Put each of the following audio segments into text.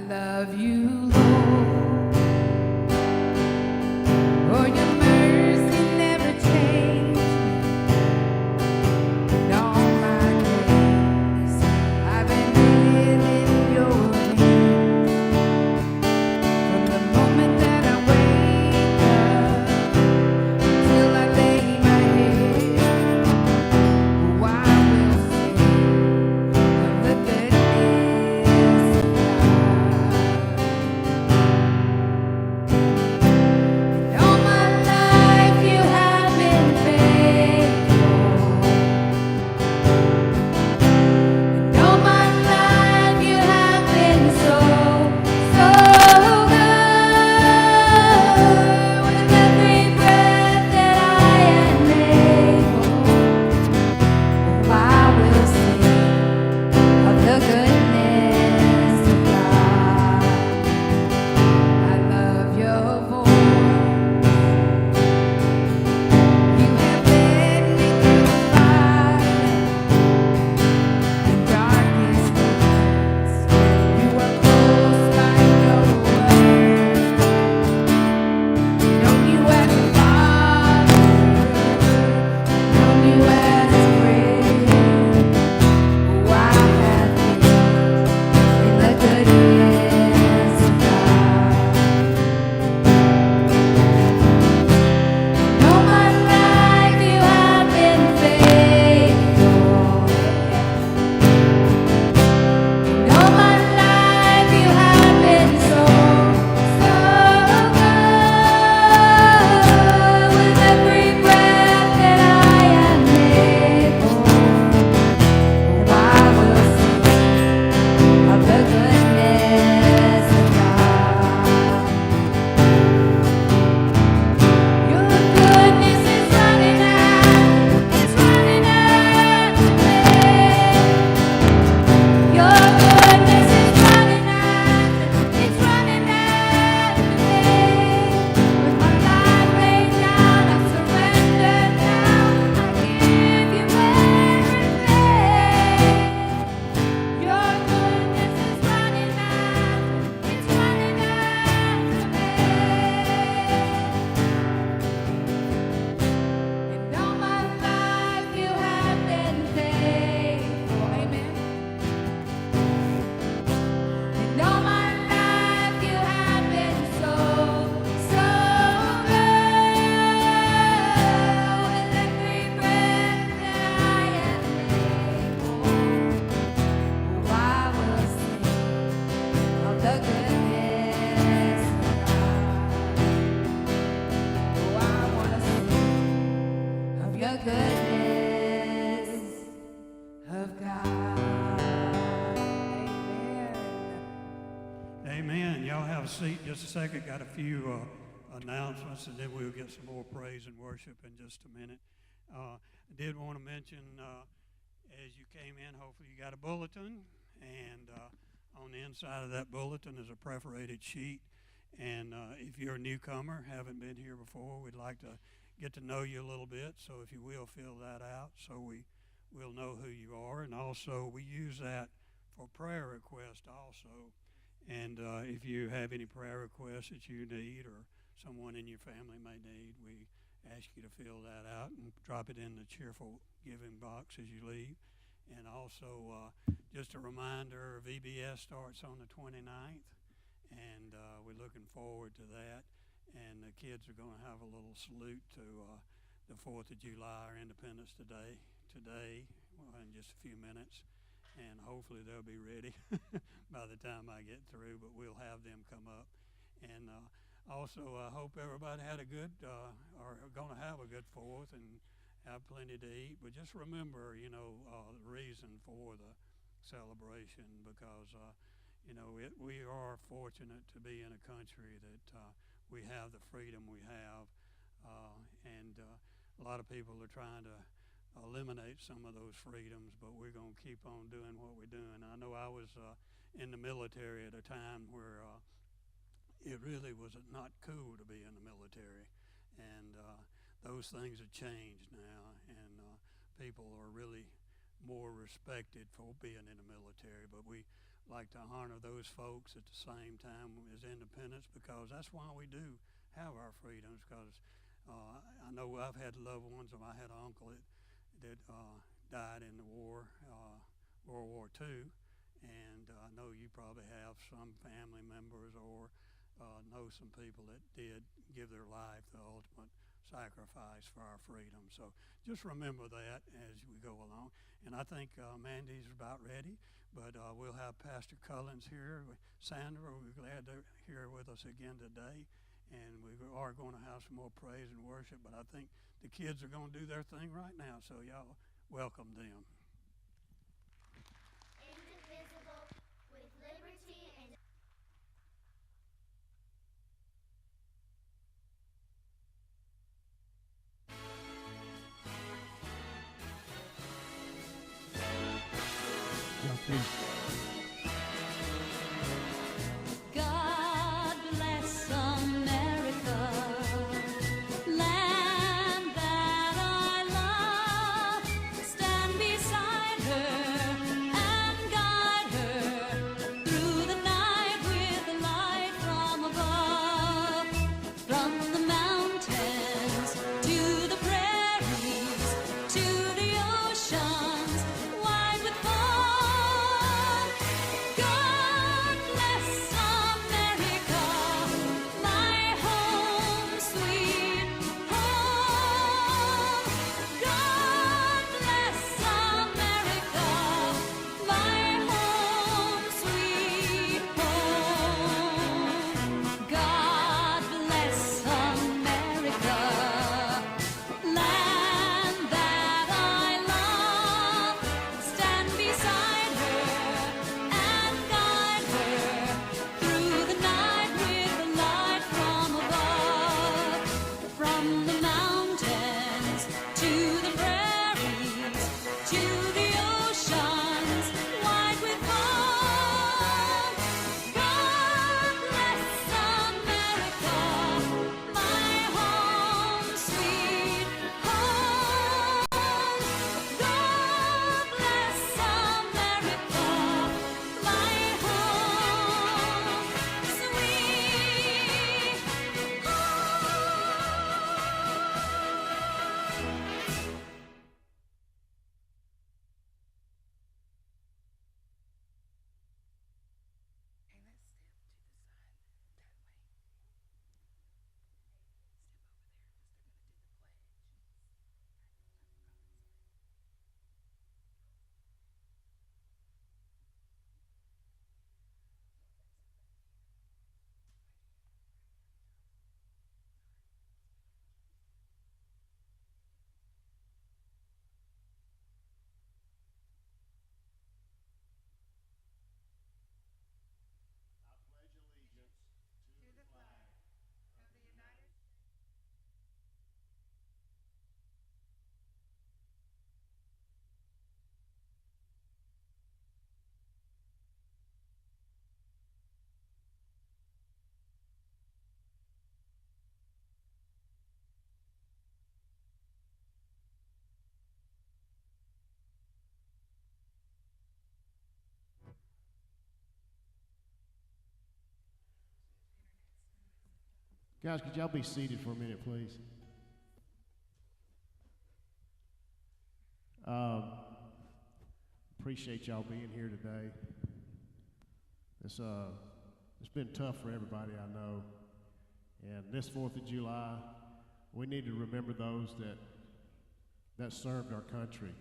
love you, Lord, for your mercy never changed me. And all my days I've been in your hands. From the moment that I wake up till I lay my head, oh, I will sing of the goodness of God. And all my life you have been faithful. And all my life you have been so, so good. With every breath that I am able, oh, I will sing of the goodness of God. I love your voice. You have led me through the fire and darkest nights. You are close like no other. Known you as a father, known you as a friend. Oh, I have lived in the goodness of God. And all my life you have been faithful. And all my life you have been so, so good. With every breath that I am able, oh, I will sing of the goodness of God. Your goodness is running out, it's running after me. Your goodness is running after, it's running after me. With my life laid down, I surrender now. I give you everything. Your goodness is running after, it's running after me. And all my life you have been faithful. Amen. And all my life you have been so, so good. With every breath that I am able, oh, I will sing of the goodness of God. Oh, I want to sing of your goodness of God. Amen. Amen. Y'all have a seat just a second. Got a few announcements, and then we'll get some more praise and worship in just a minute. I did want to mention, as you came in, hopefully you got a bulletin, and on the inside of that bulletin is a perforated sheet. And if you're a newcomer, haven't been here before, we'd like to get to know you a little bit. So if you will, fill that out so we'll know who you are. And also, we use that for prayer requests also. And if you have any prayer requests that you need or someone in your family may need, we ask you to fill that out and drop it in the cheerful giving box as you leave. And also, just a reminder, VBS starts on the 29th, and we're looking forward to that. And the kids are going to have a little salute to the 4th of July, or Independence Day, today, in just a few minutes. And hopefully they'll be ready by the time I get through, but we'll have them come up. And also, I hope everybody had a good, or are going to have a good 4th and have plenty to eat. But just remember, the reason for the celebration, because, we are fortunate to be in a country that we have the freedom we have. And a lot of people are trying to eliminate some of those freedoms, but we're going to keep on doing what we're doing. I know I was in the military at a time where it really was not cool to be in the military, and those things have changed now, and people are really more respected for being in the military. But we like to honor those folks at the same time as independence, because that's why we do have our freedoms. Because I know I've had loved ones, and I had an uncle that died in the war, World War II, and I know you probably have some family members or know some people that did give their life the ultimate sacrifice for our freedom. So just remember that as we go along. And I think Mandy's about ready, but we'll have Pastor Cullins here. Sandra, we're glad to here with us again today. And we are going to have some more praise and worship, but I think the kids are going to do their thing right now, so y'all welcome them. Indivisible, with liberty and God bless America, land that I love. Stand beside her and guide her through the night with the light from above. From the mountains to the prairies to the oceans wide with fun. God bless America, my home, sweet home. God bless America, my home, sweet home. God bless America, land that I love. Stand beside her and guide her through the night with the light from above. From the mountains to the prairies to the oceans wide with fun. God bless America, my home, sweet home. God bless America, my home, sweet Okay, let's step to the side that way. Step over there because they're going to do the pledge. To the flag of the United States. Guys, could y'all be seated for a minute, please? Appreciate y'all being here today. It's been tough for everybody, I know. And this 4th of July, we need to remember those that served our country.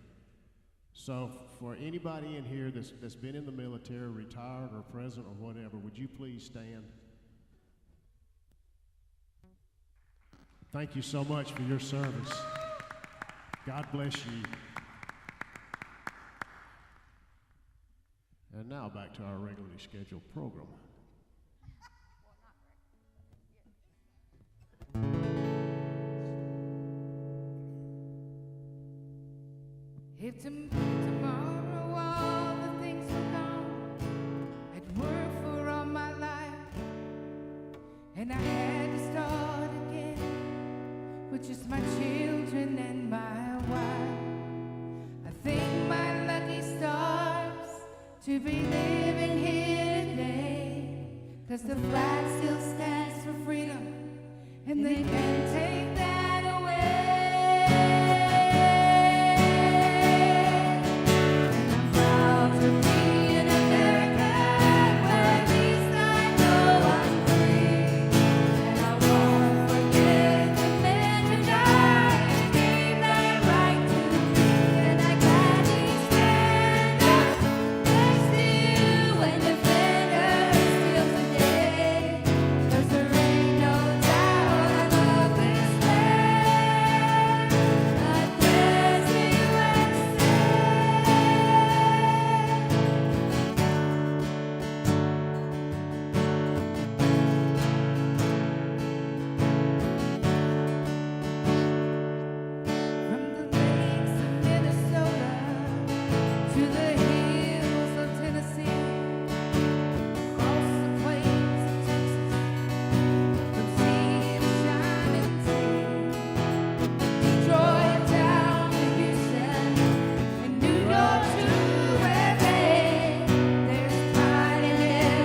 So for anybody in here that's been in the military, retired or present or whatever, would you please stand? Thank you so much for your service. God bless you. And now back to our regularly scheduled program. If tomorrow all the things are gone, I'd work for all my life, and I had to start again with just my children and my wife. I thank my lucky stars to be living here today. 'Cause the flag still stands for freedom, and they can't take that away. And I'm proud to be an American, where at least I know I'm free. And I won't forget the men who died and gave that right to me. And I gladly stand up next to you and defend us still today. 'Cause there ain't no doubt I love this land. God bless the USA. From the lakes of Minnesota to the hills of Tennessee, across the plains of Texas, from sea to shining sea, Detroit down to Houston, and New York to LA. There's pride in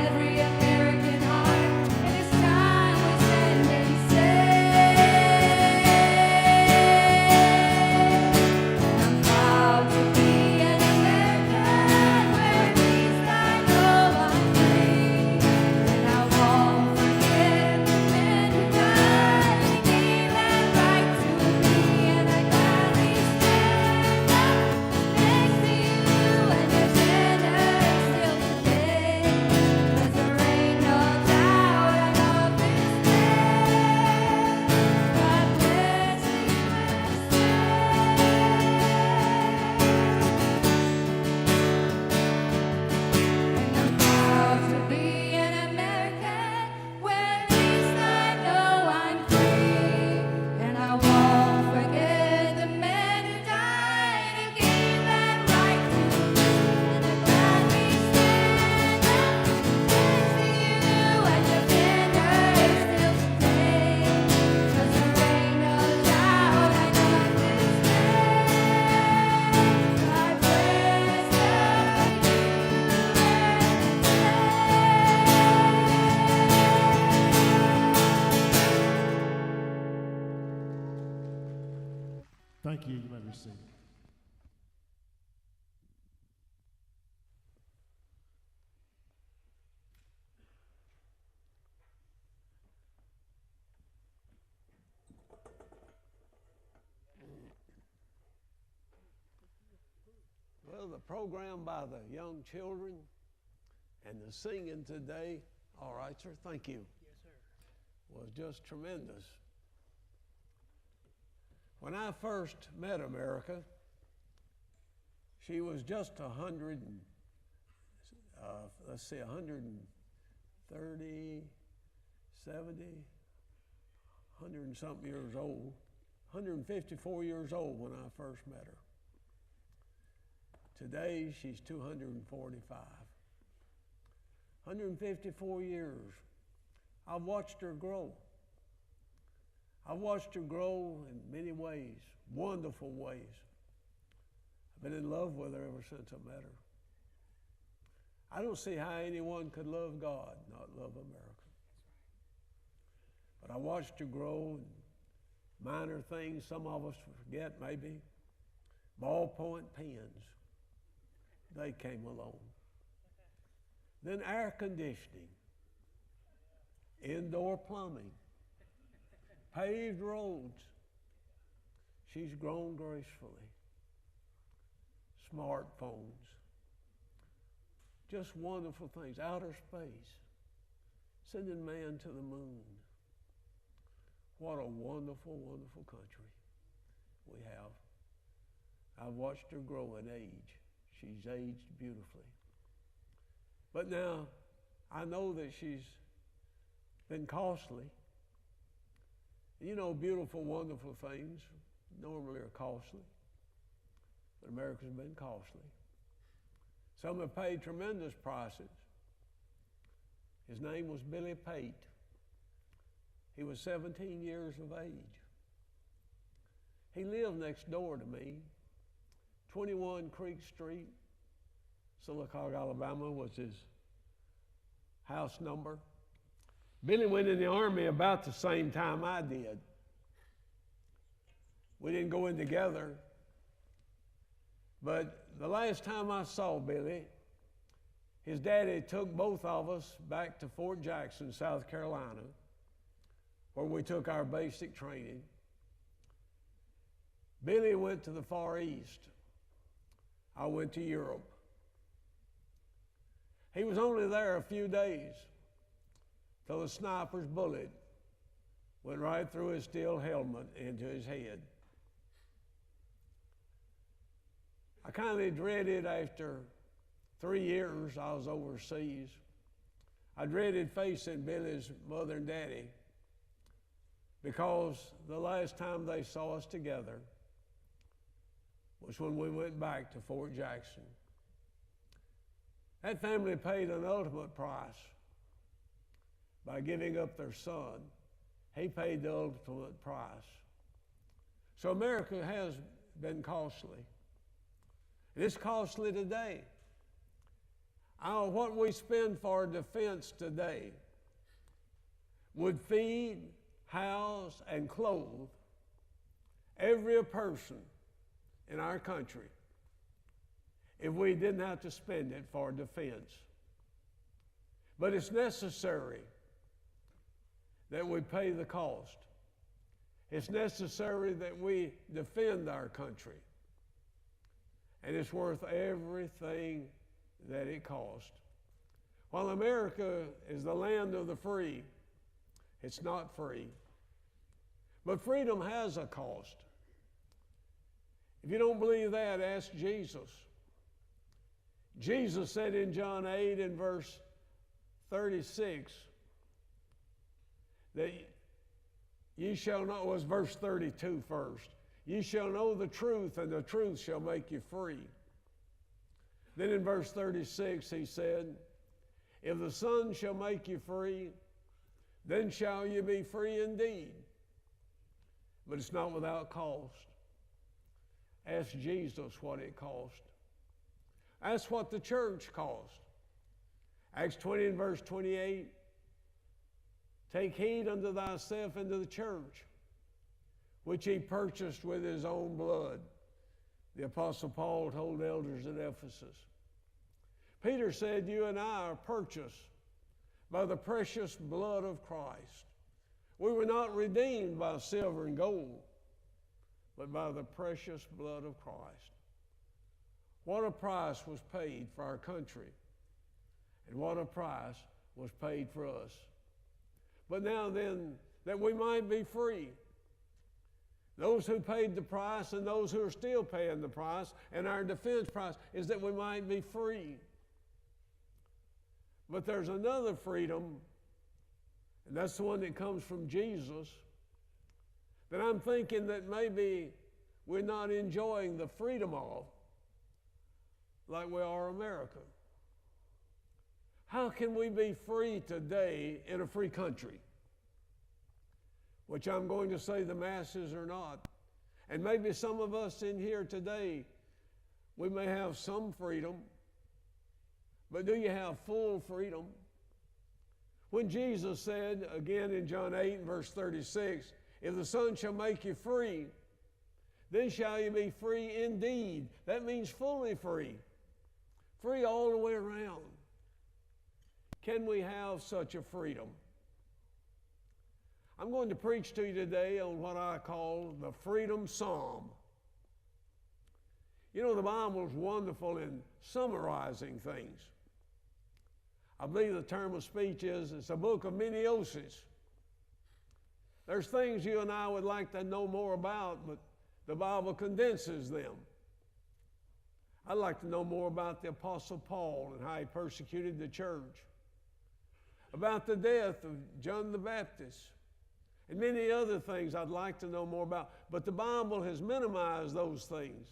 every American heart, and it's time we stand and say, I'm proud to be an American, where at least I know I'm free. And I won't forget the men who died and gave that right to me. And I gladly stand up next to you and defend us still today. 'Cause there ain't no doubt I love this land. God bless the USA. And I'm proud to be an American, where at least I know I'm free. And I won't forget the men who died and gave that right to me. And I gladly stand up next to you and defend us still today. 'Cause there ain't no doubt I love this land. God bless the Thank you. You may be seated. Well, the program by the young children and the singing today, all right, sir, thank you. Yes, sir. Was just tremendous. When I first met America, she was just 130, 70, 100 and something years old, 154 years old when I first met her. Today, she's 245. 154 years. I've watched her grow. I've watched her grow in many ways, wonderful ways. I've been in love with her ever since I met her. I don't see how anyone could love God, not love America. But I watched her grow in minor things some of us forget maybe. Ballpoint pens. They came along. Then air conditioning, indoor plumbing, paved roads. She's grown gracefully. Smartphones, just wonderful things. Outer space, sending man to the moon. What a wonderful, wonderful country we have. I've watched her grow in age. She's aged beautifully. But now, I know that she's been costly. You know, beautiful, wonderful things normally are costly. But America's been costly. Some have paid tremendous prices. His name was Billy Pate. He was 17 years of age. He lived next door to me, 21 Creek Street, Sylacauga, Alabama was his house number. Billy went in the Army about the same time I did. We didn't go in together, but the last time I saw Billy, his daddy took both of us back to Fort Jackson, South Carolina, where we took our basic training. Billy went to the Far East. I went to Europe. He was only there a few days till the sniper's bullet went right through his steel helmet into his head. I kind of dreaded, after 3 years I was overseas, I dreaded facing Billy's mother and daddy, because the last time they saw us together was when we went back to Fort Jackson. That family paid an ultimate price by giving up their son. He paid the ultimate price. So America has been costly. And it's costly today. What we spend for defense today would feed, house, and clothe every person in our country if we didn't have to spend it for defense. But it's necessary that we pay the cost. It's necessary that we defend our country. And it's worth everything that it cost. While America is the land of the free, it's not free. But freedom has a cost. If you don't believe that, ask Jesus. Jesus said in John 8 and verse 36 that ye shall know, was verse 32 first. Ye shall know the truth, and the truth shall make you free. Then in verse 36 he said, if the Son shall make you free, then shall you be free indeed. But it's not without cost. Ask Jesus what it cost. That's what the church cost. Acts 20 and verse 28, take heed unto thyself and to the church, which he purchased with his own blood. The Apostle Paul told elders at Ephesus. Peter said, you and I are purchased by the precious blood of Christ. We were not redeemed by silver and gold, but by the precious blood of Christ. What a price was paid for our country, and what a price was paid for us. But now then, that we might be free, those who paid the price and those who are still paying the price, and our defense price is that we might be free. But there's another freedom, and that's the one that comes from Jesus, that I'm thinking that maybe we're not enjoying the freedom of like we are America. How can we be free today in a free country? Which I'm going to say the masses are not. And maybe some of us in here today, we may have some freedom, but do you have full freedom? When Jesus said, again in John 8 and verse 36, if the Son shall make you free, then shall you be free indeed. That means fully free. Free all the way around. Can we have such a freedom? I'm going to preach to you today on what I call the Freedom Psalm. You know, the Bible is wonderful in summarizing things. I believe the term of speech is it's a book of many oses. There's things you and I would like to know more about, but the Bible condenses them. I'd like to know more about the Apostle Paul and how he persecuted the church, about the death of John the Baptist, and many other things I'd like to know more about. But the Bible has minimized those things.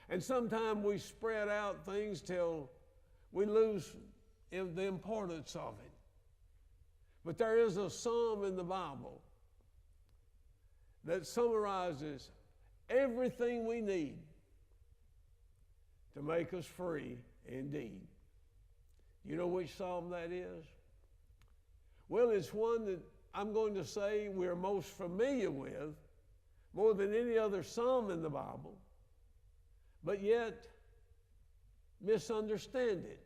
And sometimes we spread out things till we lose the importance of it. But there is a psalm in the Bible that summarizes everything we need to make us free indeed. You know which psalm that is? Well, it's one that I'm going to say we're most familiar with more than any other psalm in the Bible, but yet misunderstand it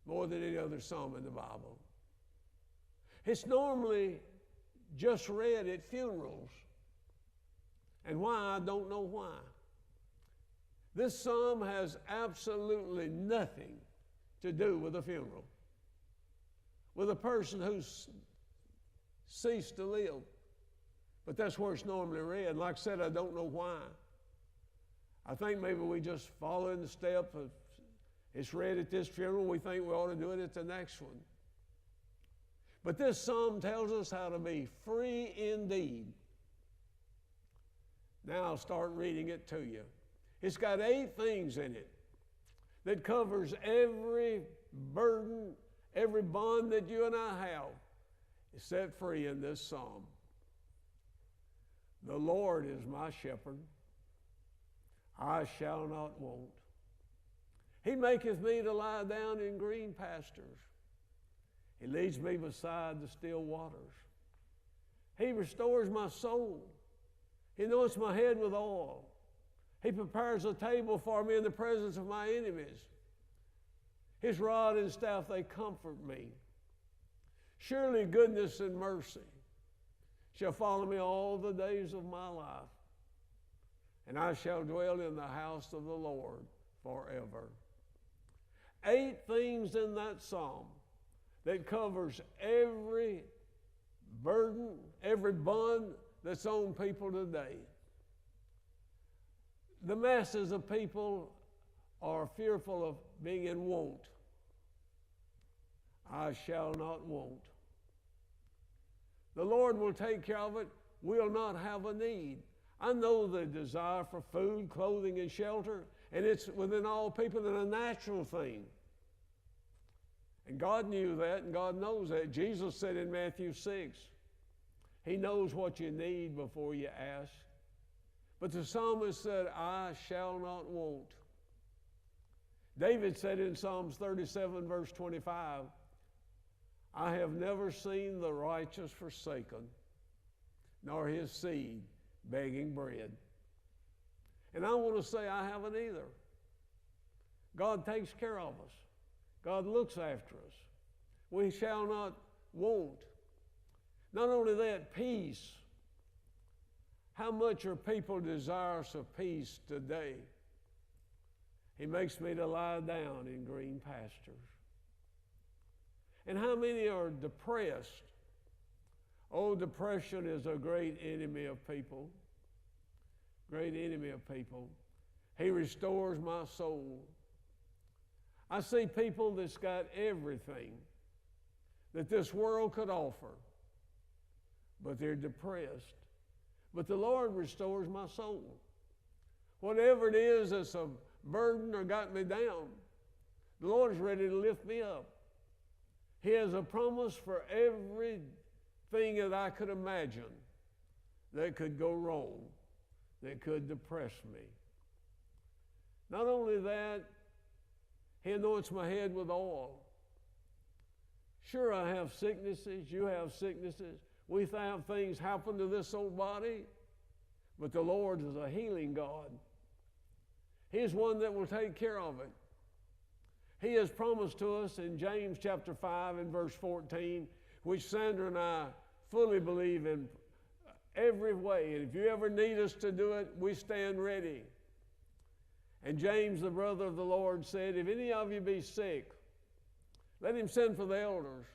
more than any other psalm in the Bible. It's normally just read at funerals. And why, I don't know why. This psalm has absolutely nothing to do with a funeral, with a person who's ceased to live. But that's where it's normally read. Like I said, I don't know why. I think maybe we just follow in the step of it's read at this funeral, we think we ought to do it at the next one. But this psalm tells us how to be free indeed. Now I'll start reading it to you. It's got 8 things in it that covers every burden, every bond that you and I have is set free in this psalm. The Lord is my shepherd, I shall not want. He maketh me to lie down in green pastures. He leads me beside the still waters. He restores my soul. He anoints my head with oil. He prepares a table for me in the presence of my enemies. His rod and staff, they comfort me. Surely goodness and mercy shall follow me all the days of my life, and I shall dwell in the house of the Lord forever. 8 things in that psalm that covers every burden, every bond that's on people today. The masses of people are fearful of being in want. I shall not want. The Lord will take care of it. We'll not have a need. I know the desire for food, clothing, and shelter, and it's within all people and a natural thing. And God knew that, and God knows that. Jesus said in Matthew 6, He knows what you need before you ask. But the psalmist said, I shall not want. David said in Psalms 37, verse 25, I have never seen the righteous forsaken, nor his seed begging bread. And I want to say I haven't either. God takes care of us. God looks after us. We shall not want. Not only that, peace. How much are people desirous of peace today? He makes me to lie down in green pastures. And how many are depressed? Oh, depression is a great enemy of people. Great enemy of people. He restores my soul. I see people that's got everything that this world could offer, but they're depressed. But the Lord restores my soul. Whatever it is that's a burden or got me down, the Lord is ready to lift me up. He has a promise for everything that I could imagine that could go wrong, that could depress me. Not only that, He anoints my head with oil. Sure, I have sicknesses, you have sicknesses. We have things happen to this old body, but the Lord is a healing God. He's one that will take care of it. He has promised to us in James chapter 5 and verse 14, which Sandra and I fully believe in every way. And if you ever need us to do it, we stand ready. And James, the brother of the Lord, said, if any of you be sick, let him send for the elders,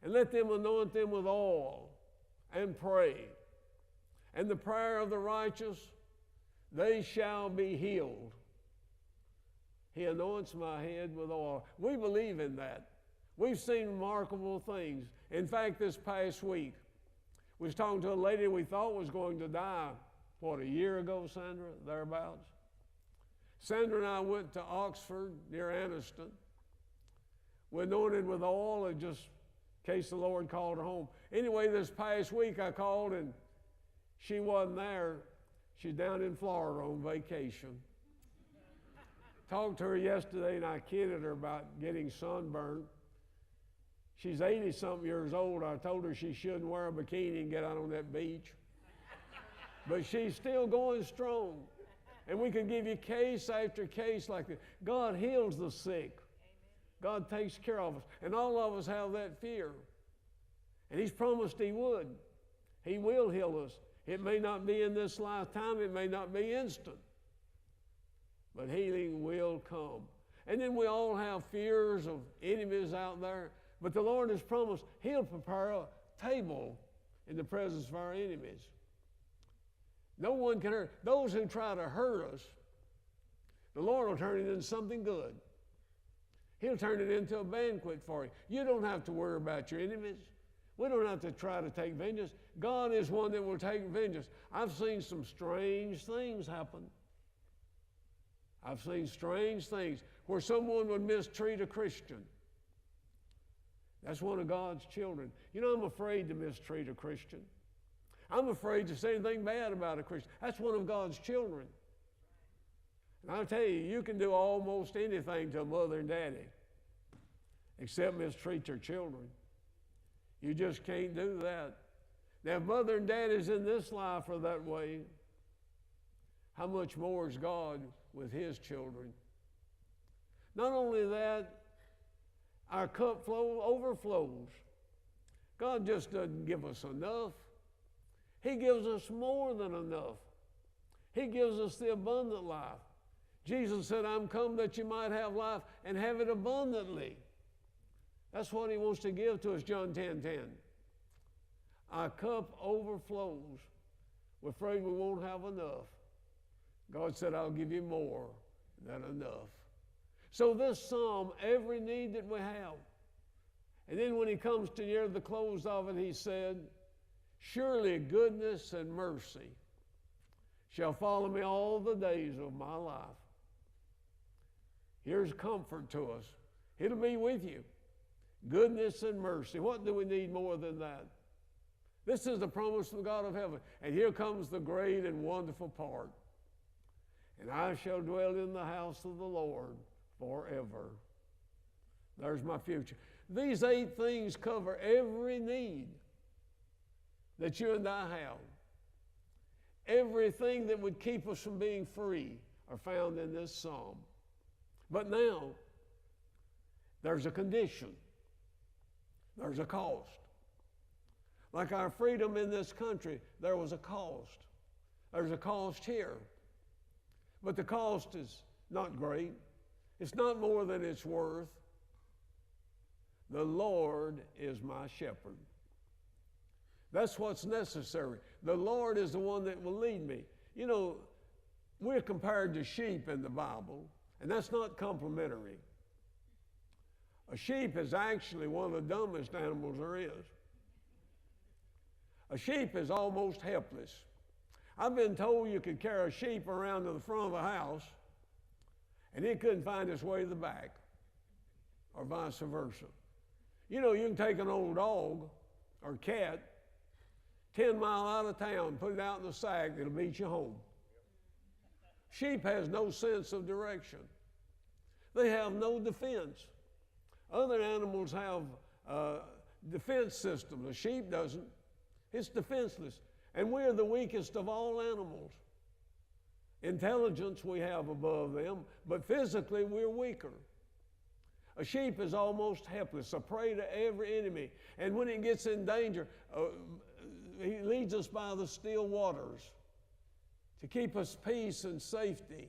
and let them anoint them with oil and pray. And the prayer of the righteous, they shall be healed. He anoints my head with oil. We believe in that. We've seen remarkable things. In fact, this past week, we was talking to a lady we thought was going to die, a year ago, Sandra, thereabouts? Sandra and I went to Oxford, near Anniston. We anointed with oil, and just in case the Lord called her home. Anyway, this past week I called, and she wasn't there. She's down in Florida on vacation. Talked to her yesterday, and I kidded her about getting sunburned. She's 80-something years old. I told her she shouldn't wear a bikini and get out on that beach. But she's still going strong. And we can give you case after case like that. God heals the sick. God takes care of us. And all of us have that fear. And He's promised He would. He will heal us. It may not be in this lifetime. It may not be instant. But healing will come. And then we all have fears of enemies out there. But the Lord has promised He'll prepare a table in the presence of our enemies. No one can hurt. Those who try to hurt us, the Lord will turn it into something good. He'll turn it into a banquet for you. You don't have to worry about your enemies. We don't have to try to take vengeance. God is one that will take vengeance. I've seen some strange things happen. I've seen strange things where someone would mistreat a Christian. That's one of God's children. You know, I'm afraid to mistreat a Christian. I'm afraid to say anything bad about a Christian. That's one of God's children. And I'll tell you, you can do almost anything to a mother and daddy except mistreat your children. You just can't do that. Now, if mother and daddies in this life are that way, how much more is God with His children? Not only that, our cup overflows. God just doesn't give us enough. He gives us more than enough. He gives us the abundant life. Jesus said, I'm come that you might have life and have it abundantly. That's what He wants to give to us, John 10:10. Our cup overflows. We're afraid we won't have enough. God said, I'll give you more than enough. So this psalm, every need that we have. And then when he comes to near the close of it, he said, surely goodness and mercy shall follow me all the days of my life. Here's comfort to us. It'll be with you. Goodness and mercy. What do we need more than that? This is the promise of the God of heaven. And here comes the great and wonderful part. And I shall dwell in the house of the Lord forever. There's my future. These 8 things cover every need that you and I have. Everything that would keep us from being free are found in this psalm. But now, there's a condition. There's a cost. Like our freedom in this country, there was a cost. There's a cost here. But the cost is not great. It's not more than it's worth. The Lord is my shepherd. That's what's necessary. The Lord is the one that will lead me. You know, we're compared to sheep in the Bible, and that's not complimentary. A sheep is actually one of the dumbest animals there is. A sheep is almost helpless. I've been told you could carry a sheep around to the front of a house, and it couldn't find its way to the back, or vice versa. You know, you can take an old dog or cat 10 miles out of town, put it out in the sack, it'll meet you home. Sheep has no sense of direction. They have no defense. Other animals have defense systems. A sheep doesn't. It's defenseless. And we're the weakest of all animals. Intelligence we have above them, but physically we're weaker. A sheep is almost helpless, a prey to every enemy. And when it gets in danger, he leads us by the still waters to keep us peace and safety.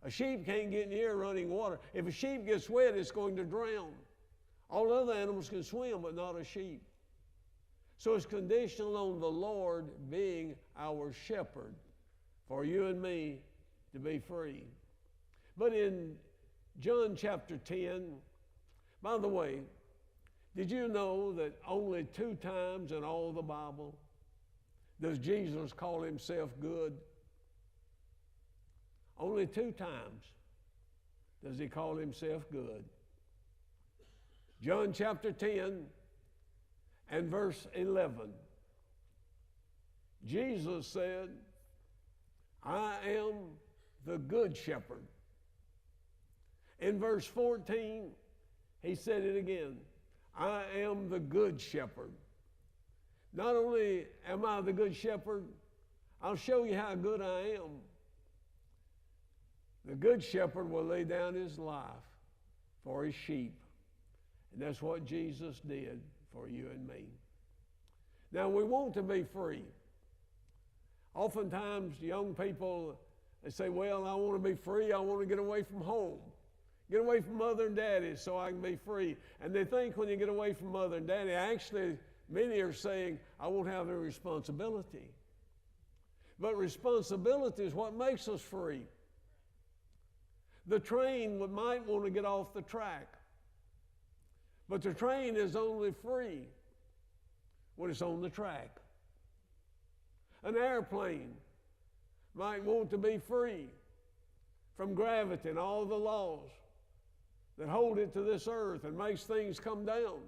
A sheep can't get near running water. If a sheep gets wet, it's going to drown. All other animals can swim, but not a sheep. So it's conditional on the Lord being our shepherd for you and me to be free. But in John chapter 10, by the way, did you know that only 2 times in all the Bible does Jesus call himself good? Only 2 times does he call himself good. John chapter 10 and verse 11. Jesus said, I am the good shepherd. In verse 14, he said it again. I am the good shepherd. Not only am I the good shepherd, I'll show you how good I am. The good shepherd will lay down his life for his sheep. And that's what Jesus did for you and me. Now, we want to be free. Oftentimes, young people, they say, well, I want to be free. I want to get away from home. Get away from mother and daddy so I can be free. And they think when you get away from mother and daddy, actually, many are saying, I won't have any responsibility. But responsibility is what makes us free. The train might want to get off the track. But the train is only free when it's on the track. An airplane might want to be free from gravity and all the laws that hold it to this earth and makes things come down.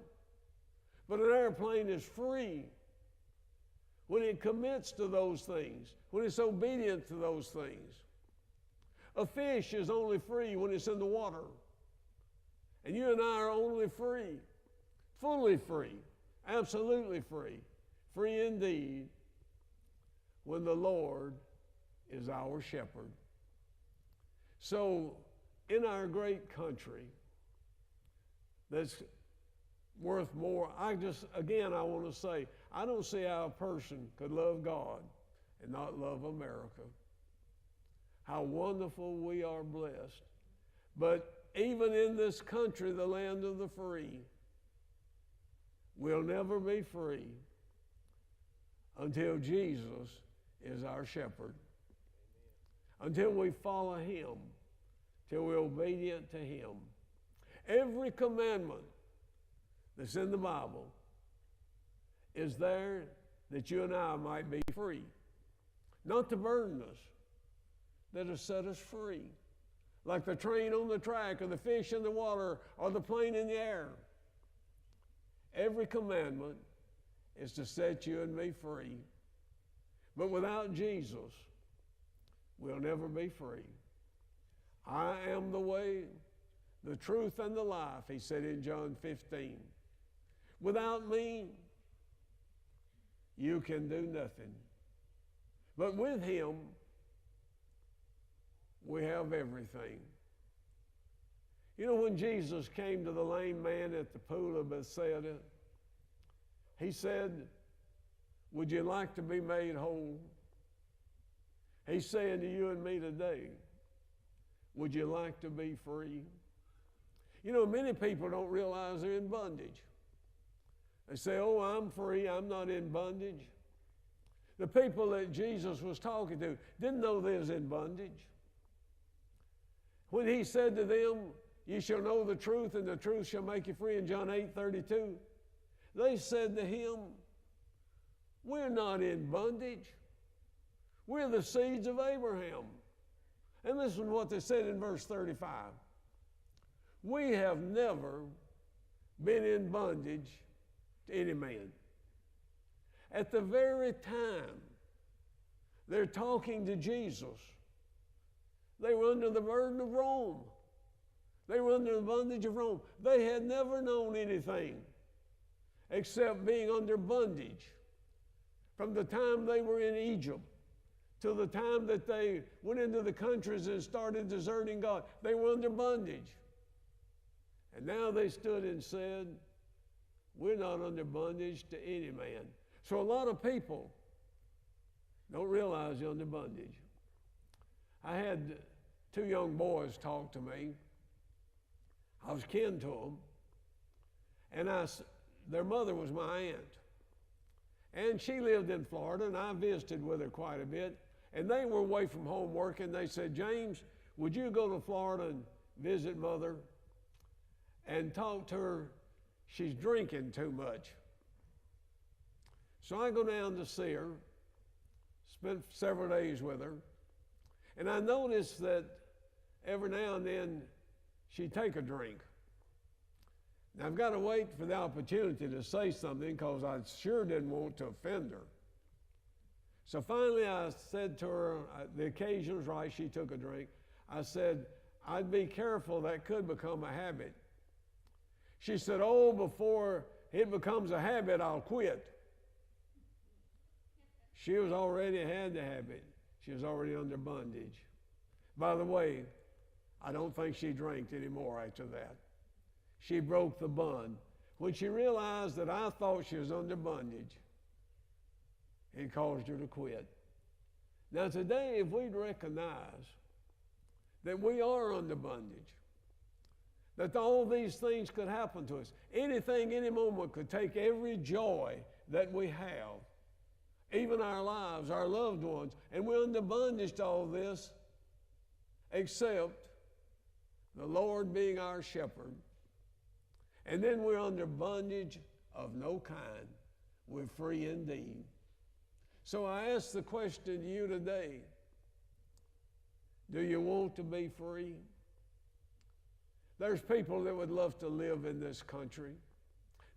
But an airplane is free when it commits to those things, when it's obedient to those things. A fish is only free when it's in the water. And you and I are only free, fully free, absolutely free, free indeed, when the Lord is our shepherd. So, in our great country that's worth more, I want to say, I don't see how a person could love God and not love America. How wonderful we are blessed. But even in this country, the land of the free, we'll never be free until Jesus is our shepherd. Until we follow him, till we're obedient to him. Every commandment that's in the Bible is there that you and I might be free. Not to burden us, that to set us free. Like the train on the track, or the fish in the water, or the plane in the air. Every commandment is to set you and me free. But without Jesus, we'll never be free. I am the way, the truth, and the life, he said in John 15. Without me, you can do nothing. But with him, we have everything. You know, when Jesus came to the lame man at the pool of Bethsaida, he said, would you like to be made whole? He's saying to you and me today, would you like to be free? You know, many people don't realize they're in bondage. They say, oh, I'm free, I'm not in bondage. The people that Jesus was talking to didn't know they was in bondage. When he said to them, you shall know the truth, and the truth shall make you free, in John 8:32, they said to him, we're not in bondage. We're the seeds of Abraham. And listen to what they said in verse 35. We have never been in bondage to any man. At the very time they're talking to Jesus, they were under the burden of Rome. They were under the bondage of Rome. They had never known anything except being under bondage. From the time they were in Egypt till the time that they went into the countries and started deserting God, they were under bondage. And now they stood and said, we're not under bondage to any man. So a lot of people don't realize they're under bondage. I had two young boys talk to me. I was kin to them. And their mother was my aunt. And she lived in Florida, and I visited with her quite a bit. And they were away from home working. They said, James, would you go to Florida and visit Mother and talk to her? She's drinking too much. So I go down to see her, spent several days with her, and I noticed that every now and then she'd take a drink. Now I've got to wait for the opportunity to say something because I sure didn't want to offend her. So finally I said to her, the occasion was right, she took a drink. I said, I'd be careful, that could become a habit. She said, oh, before it becomes a habit, I'll quit. She was already had the habit. She was already under bondage. By the way, I don't think she drank anymore after that. She broke the bond. When she realized that I thought she was under bondage, it caused her to quit. Now today, if we'd recognize that we are under bondage, that all these things could happen to us, anything, any moment could take every joy that we have, even our lives, our loved ones, and we're under bondage to all this, except the Lord being our shepherd. And then we're under bondage of no kind. We're free indeed. So I ask the question to you today, do you want to be free? There's people that would love to live in this country.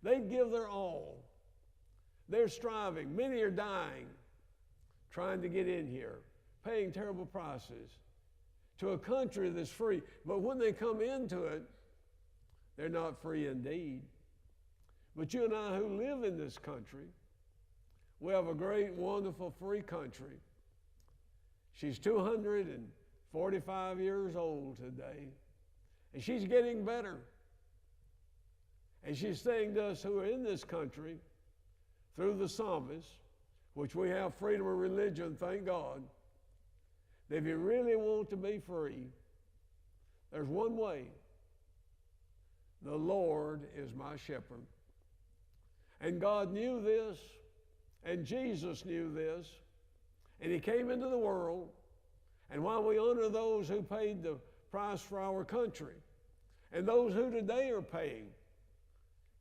They'd give their all. They're striving. Many are dying, trying to get in here, paying terrible prices to a country that's free. But when they come into it, they're not free indeed. But you and I who live in this country, we have a great, wonderful, free country. She's 245 years old today, and she's getting better. And she's saying to us who are in this country, through the psalmist, which we have freedom of religion, thank God, that if you really want to be free, there's one way. The Lord is my shepherd. And God knew this, and Jesus knew this, and he came into the world, and while we honor those who paid the price for our country, and those who today are paying,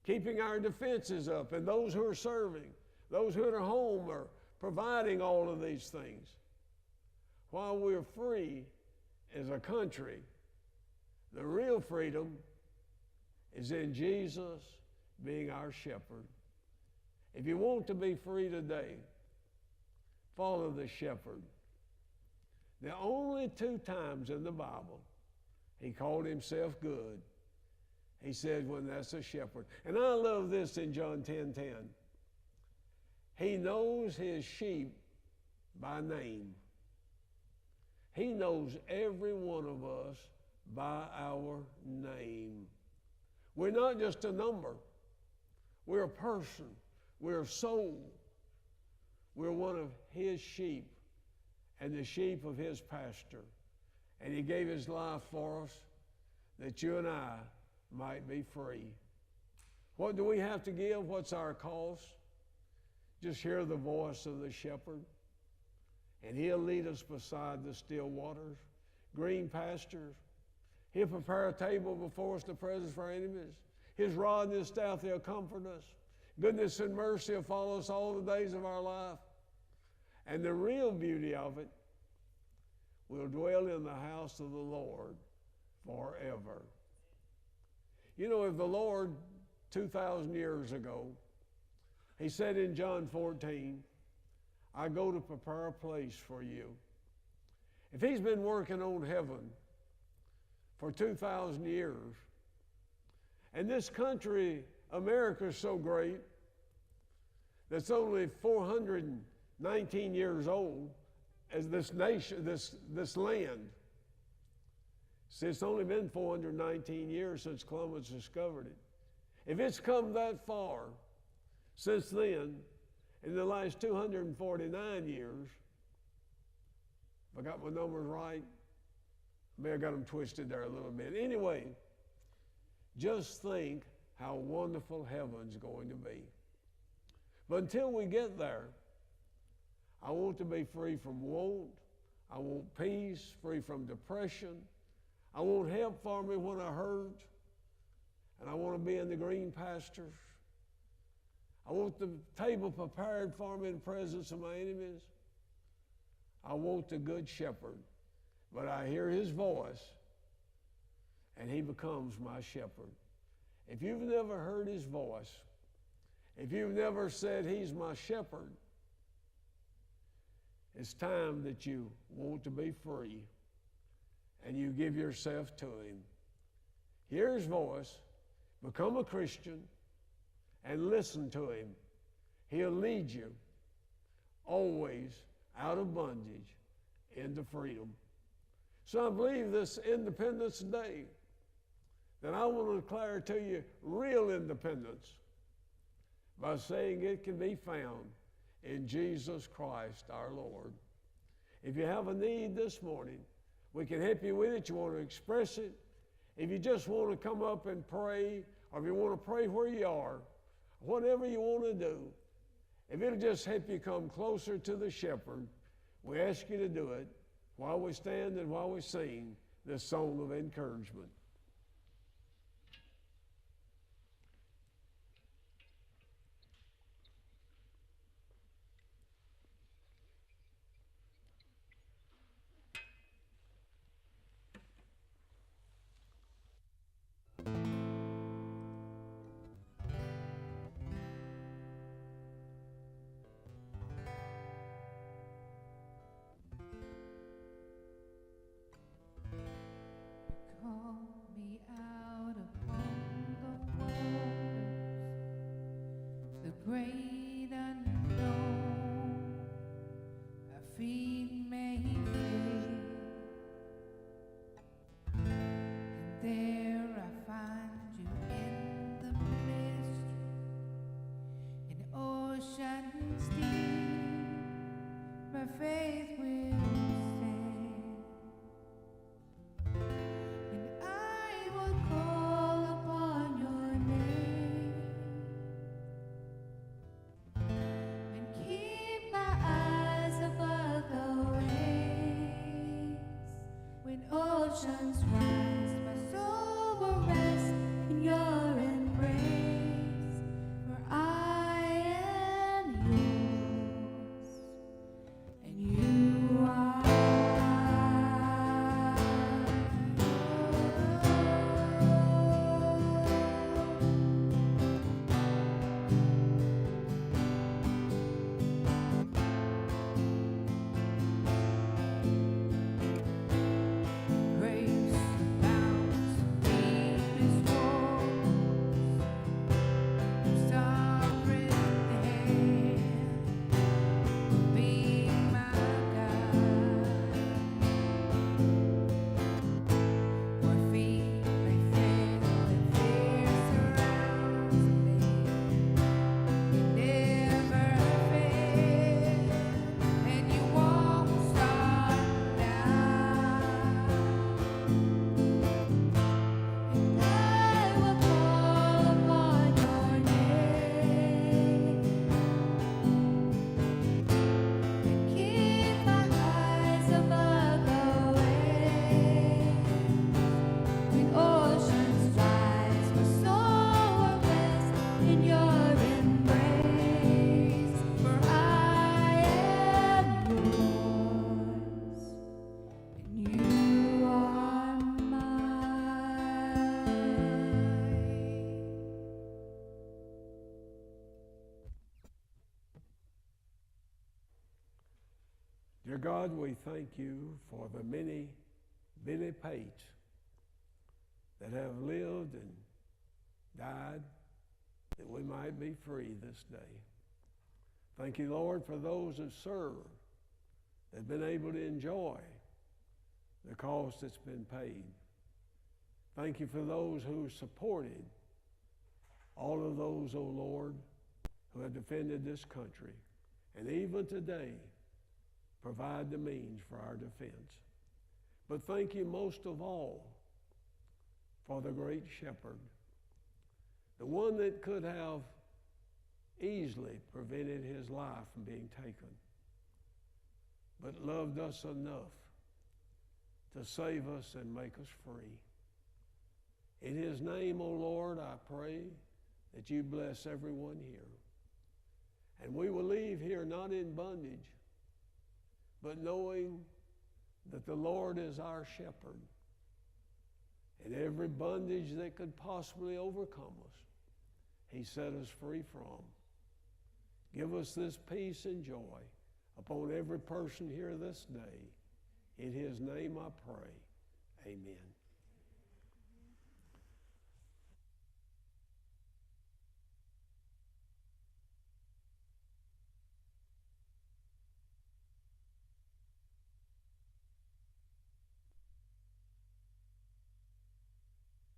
keeping our defenses up, and those who are serving, those who are at home are providing all of these things. While we're free as a country, the real freedom is in Jesus being our shepherd. If you want to be free today, follow the shepherd. The only 2 times in the Bible he called himself good, he said when that's a shepherd. And I love this in John 10:10. He knows his sheep by name. He knows every one of us by our name. We're not just a number. We're a person. We're a soul. We're one of his sheep and the sheep of his pasture. And he gave his life for us that you and I might be free. What do we have to give? What's our cost? Just hear the voice of the shepherd, and he'll lead us beside the still waters, green pastures. He'll prepare a table before us in the presence of our enemies. His rod and his staff, they'll comfort us. Goodness and mercy will follow us all the days of our life. And the real beauty of it, we'll dwell in the house of the Lord forever. You know, if the Lord 2,000 years ago, he said in John 14, I go to prepare a place for you. If he's been working on heaven for 2,000 years, and this country, America, is so great that's only 419 years old as this nation, this land. See, it's only been 419 years since Columbus discovered it. If it's come that far since then, in the last 249 years, if I got my numbers right, maybe I got them twisted there a little bit. Anyway, just think how wonderful heaven's going to be. But until we get there, I want to be free from want. I want peace, free from depression. I want help for me when I hurt. And I want to be in the green pastures. I want the table prepared for me in the presence of my enemies. I want the good shepherd. But I hear his voice, and he becomes my shepherd. If you've never heard his voice, if you've never said he's my shepherd, it's time that you want to be free and you give yourself to Him. Hear His voice, become a Christian, and listen to Him. He'll lead you always out of bondage into freedom. So I believe this Independence Day that I want to declare to you real independence by saying it can be found in Jesus Christ our Lord. If you have a need this morning, we can help you with it. You want to express it. If you just want to come up and pray, or if you want to pray where you are, whatever you want to do, if it'll just help you come closer to the shepherd, we ask you to do it while we stand and while we sing this song of encouragement. Call me out upon the waters, the great unknown. Our feet may fail, and there I find you in the mystery, in oceans deep. My faith will stand. And I will call upon your name and keep my eyes above the waves. When oceans rise, my soul will rest in your embrace. For I am yours, and you are grace abounds deepest waters, sovereign hand, be my guide. Where feet may fail and fear surrounds me, you never fail, and you won't start now. And I will call upon your name and keep my eyes above the waves. When oceans rise, my soul will rest in your embrace. For I am yours, and you are mine. Dear God, we thank you for the many Billy Pates that have lived and died that we might be free this day. Thank you, Lord, for those that served, that have been able to enjoy the cost that's been paid. Thank you for those who supported all of those, O Lord, who have defended this country. And even today, provide the means for our defense. But thank you most of all for the great shepherd, the one that could have easily prevented his life from being taken, but loved us enough to save us and make us free. In his name, O Lord, I pray that you bless everyone here. And we will leave here not in bondage, but knowing that the Lord is our shepherd, and every bondage that could possibly overcome us, he set us free from. Give us this peace and joy upon every person here this day. In his name I pray. Amen.